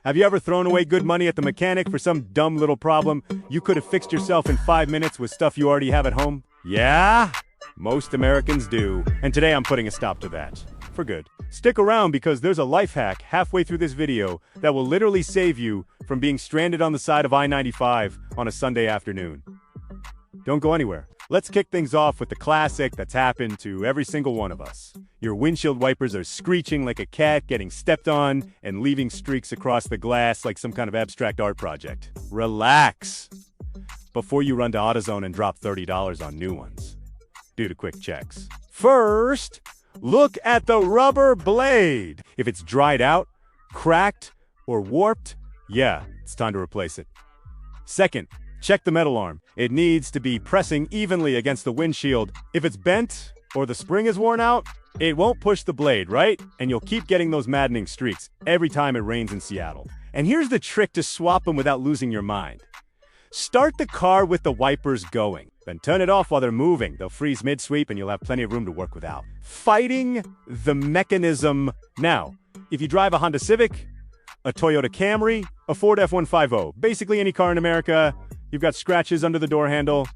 Have you ever thrown away good money at the mechanic for some dumb little problem you could have fixed yourself in 5 minutes with stuff you already have at home? Yeah? Most Americans do. And today I'm putting a stop to that. For good. Stick around because there's a life hack halfway through this video that will literally save you from being stranded on the side of I-95 on a Sunday afternoon. Don't go anywhere. Let's kick things off with the classic that's happened to every single one of us. Your windshield wipers are screeching like a cat getting stepped on and leaving streaks across the glass like some kind of abstract art project. Relax before you run to AutoZone and drop $30 on new ones. Do the quick checks. First, look at the rubber blade. If it's dried out, cracked, or warped, yeah, it's time to replace it. Second, check the metal arm. It needs to be pressing evenly against the windshield. If it's bent or the spring is worn out, it won't push the blade, right? And you'll keep getting those maddening streaks every time it rains in Seattle. And here's the trick to swap them without losing your mind. Start the car with the wipers going. Then turn it off while they're moving. They'll freeze mid-sweep and you'll have plenty of room to work without. Fighting the mechanism. Now, if you drive a Honda Civic, a Toyota Camry, a Ford F-150, basically any car in America, you've got scratches under the door handle.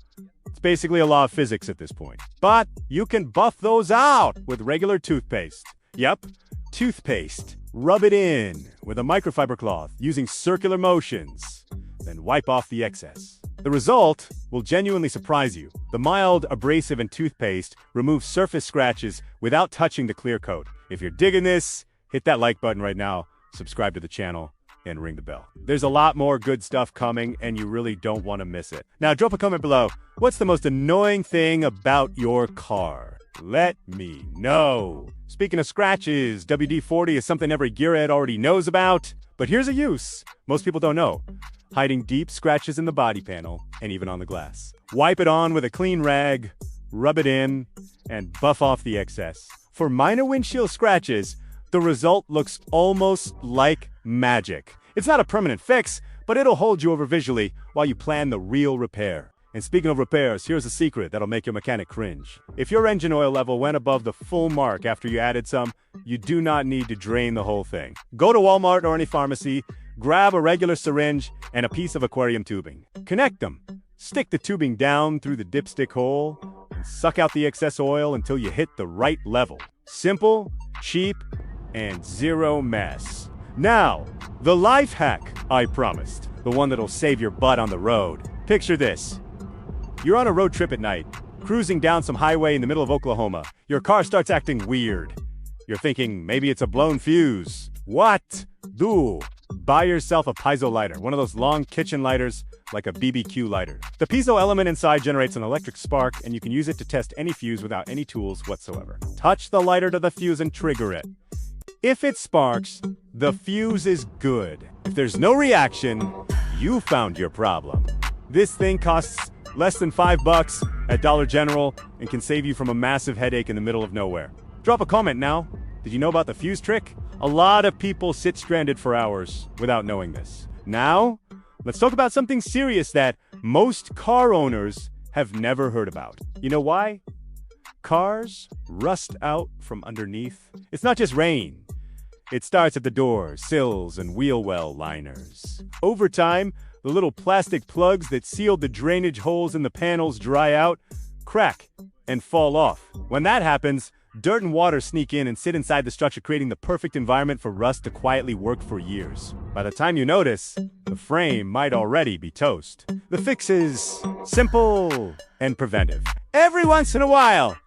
It's basically a law of physics at this point. But you can buff those out with regular toothpaste. Yep, toothpaste. Rub it in with a microfiber cloth using circular motions. Then wipe off the excess. The result will genuinely surprise you. The mild abrasive in toothpaste removes surface scratches without touching the clear coat. If you're digging this, hit that like button right now, subscribe to the channel, and ring the bell. There's a lot more good stuff coming, and you really don't want to miss it. Now, drop a comment below. What's the most annoying thing about your car? Let me know. Speaking of scratches, WD-40 is something every gearhead already knows about, but here's a use most people don't know. Hiding deep scratches in the body panel and even on the glass. Wipe it on with a clean rag, rub it in, and buff off the excess. For minor windshield scratches, the result looks almost like magic. It's not a permanent fix, but it'll hold you over visually while you plan the real repair. And speaking of repairs, here's a secret that'll make your mechanic cringe. If your engine oil level went above the full mark after you added some, you do not need to drain the whole thing. Go to Walmart or any pharmacy, grab a regular syringe and a piece of aquarium tubing. Connect them. Stick the tubing down through the dipstick hole and suck out the excess oil until you hit the right level. Simple, cheap, and zero mess. Now, the life hack I promised. The one that'll save your butt on the road. Picture this. You're on a road trip at night, cruising down some highway in the middle of Oklahoma. Your car starts acting weird. You're thinking maybe it's a blown fuse. What? Do? Buy yourself a piezo lighter, one of those long kitchen lighters like a BBQ lighter. The piezo element inside generates an electric spark and you can use it to test any fuse without any tools whatsoever. Touch the lighter to the fuse and trigger it. If it sparks, the fuse is good. If there's no reaction, you found your problem. This thing costs less than $5 at Dollar General and can save you from a massive headache in the middle of nowhere. Drop a comment now. Did you know about the fuse trick? A lot of people sit stranded for hours without knowing this. Now, let's talk about something serious that most car owners have never heard about. You know why? Cars rust out from underneath. It's not just rain. It starts at the door, sills, and wheel well liners. Over time, the little plastic plugs that sealed the drainage holes in the panels dry out, crack, and fall off. When that happens, dirt and water sneak in and sit inside the structure, creating the perfect environment for rust to quietly work for years. By the time you notice, the frame might already be toast. The fix is simple and preventive. Every once in a while,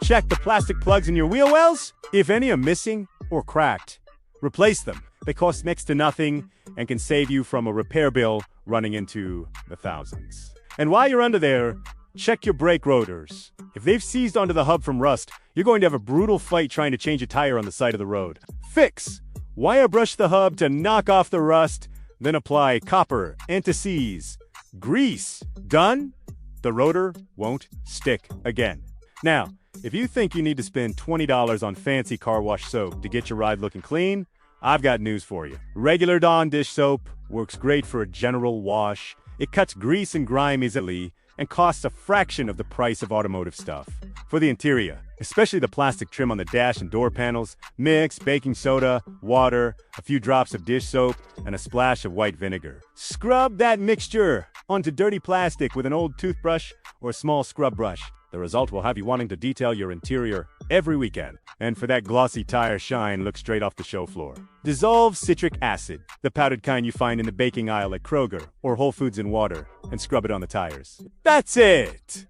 check the plastic plugs in your wheel wells. If any are missing or cracked, replace them. They cost next to nothing and can save you from a repair bill running into the thousands. And while you're under there, check your brake rotors. If they've seized onto the hub from rust, you're going to have a brutal fight trying to change a tire on the side of the road. Fix. Wire brush the hub to knock off the rust, then apply copper, anti-seize, grease. Done? The rotor won't stick again. Now, if you think you need to spend $20 on fancy car wash soap to get your ride looking clean, I've got news for you. Regular Dawn dish soap works great for a general wash. It cuts grease and grime easily, and costs a fraction of the price of automotive stuff. For the interior, especially the plastic trim on the dash and door panels, mix baking soda, water, a few drops of dish soap, and a splash of white vinegar. Scrub that mixture onto dirty plastic with an old toothbrush or a small scrub brush. The result will have you wanting to detail your interior every weekend. And for that glossy tire shine, look straight off the show floor. Dissolve citric acid, the powdered kind you find in the baking aisle at Kroger or Whole Foods in water, and scrub it on the tires. That's it!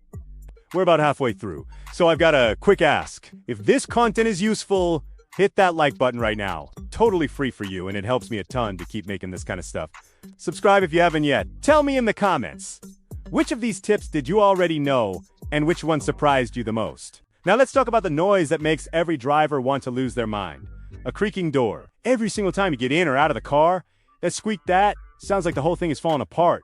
We're about halfway through, so I've got a quick ask. If this content is useful, hit that like button right now. Totally free for you, and it helps me a ton to keep making this kind of stuff. Subscribe if you haven't yet. Tell me in the comments, which of these tips did you already know, and which one surprised you the most? Now let's talk about the noise that makes every driver want to lose their mind. A creaking door. Every single time you get in or out of the car, that sounds like the whole thing is falling apart.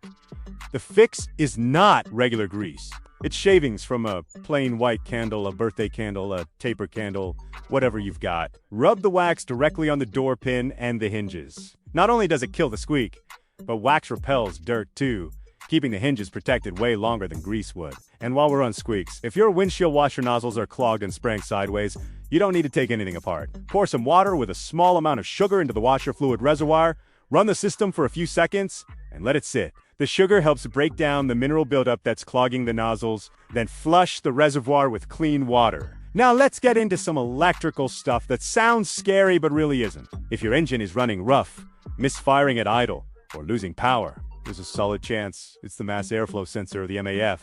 The fix is not regular grease. It's shavings from a plain white candle, a birthday candle, a taper candle, whatever you've got. Rub the wax directly on the door pin and the hinges. Not only does it kill the squeak, but wax repels dirt too, keeping the hinges protected way longer than grease would. And while we're on squeaks, if your windshield washer nozzles are clogged and spraying sideways, you don't need to take anything apart. Pour some water with a small amount of sugar into the washer fluid reservoir, run the system for a few seconds, and let it sit. The sugar helps break down the mineral buildup that's clogging the nozzles, then flush the reservoir with clean water. Now let's get into some electrical stuff that sounds scary but really isn't. If your engine is running rough, misfiring at idle, or losing power, there's a solid chance it's the mass airflow sensor of the MAF.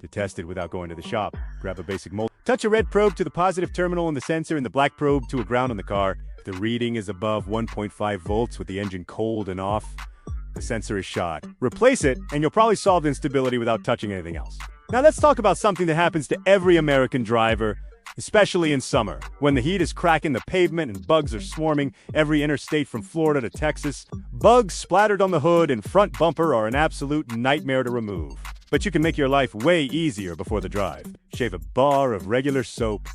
To test it without going to the shop, grab a basic mold. Touch a red probe to the positive terminal on the sensor and the black probe to a ground on the car. If the reading is above 1.5 volts with the engine cold and off, the sensor is shot. Replace it, and you'll probably solve the instability without touching anything else. Now let's talk about something that happens to every American driver, especially in summer, when the heat is cracking the pavement and bugs are swarming every interstate from Florida to Texas. Bugs splattered on the hood and front bumper are an absolute nightmare to remove. But you can make your life way easier before the drive. Shave a bar of regular soap,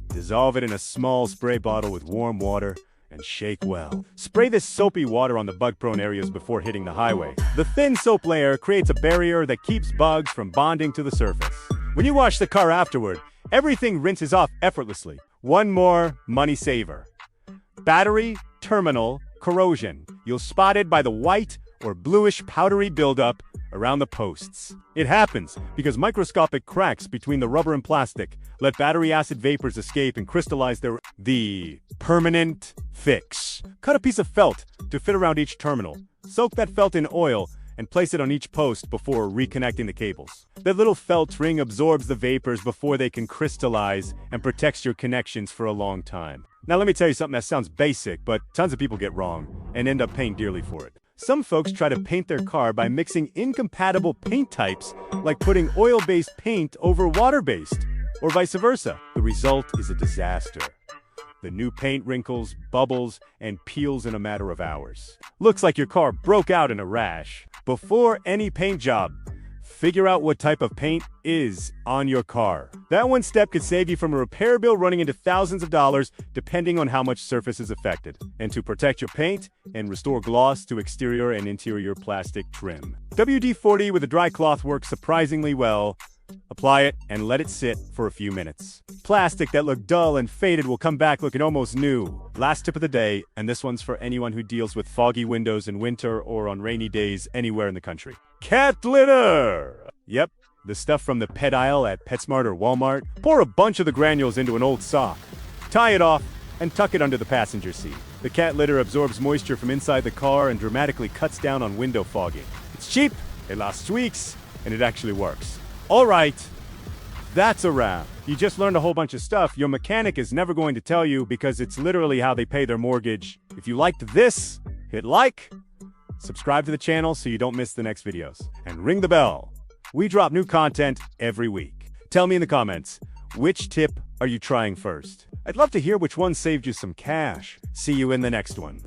dissolve it in a small spray bottle with warm water, and shake well. Spray this soapy water on the bug-prone areas before hitting the highway. The thin soap layer creates a barrier that keeps bugs from bonding to the surface. When you wash the car afterward, everything rinses off effortlessly. One more money saver. Battery terminal corrosion. You'll spot it by the white or bluish powdery buildup around the posts. It happens because microscopic cracks between the rubber and plastic let battery acid vapors escape and crystallize the permanent fix. Cut a piece of felt to fit around each terminal. Soak that felt in oil and place it on each post before reconnecting the cables. That little felt ring absorbs the vapors before they can crystallize and protects your connections for a long time. Now let me tell you something that sounds basic, but tons of people get wrong and end up paying dearly for it. Some folks try to paint their car by mixing incompatible paint types, like putting oil-based paint over water-based, or vice versa. The result is a disaster. The new paint wrinkles, bubbles, and peels in a matter of hours. Looks like your car broke out in a rash. Before any paint job, figure out what type of paint is on your car. That one step could save you from a repair bill running into thousands of dollars depending on how much surface is affected. And to protect your paint and restore gloss to exterior and interior plastic trim. WD-40 with a dry cloth works surprisingly well. Apply it and let it sit for a few minutes. Plastic that looked dull and faded will come back looking almost new. Last tip of the day, and this one's for anyone who deals with foggy windows in winter or on rainy days anywhere in the country. Cat litter! Yep, the stuff from the pet aisle at PetSmart or Walmart. Pour a bunch of the granules into an old sock. Tie it off and tuck it under the passenger seat. The cat litter absorbs moisture from inside the car and dramatically cuts down on window fogging. It's cheap, it lasts weeks, and it actually works. All right, that's a wrap. You just learned a whole bunch of stuff your mechanic is never going to tell you because it's literally how they pay their mortgage. If you liked this, hit like, subscribe to the channel so you don't miss the next videos, and ring the bell. We drop new content every week. Tell me in the comments, which tip are you trying first? I'd love to hear which one saved you some cash. See you in the next one.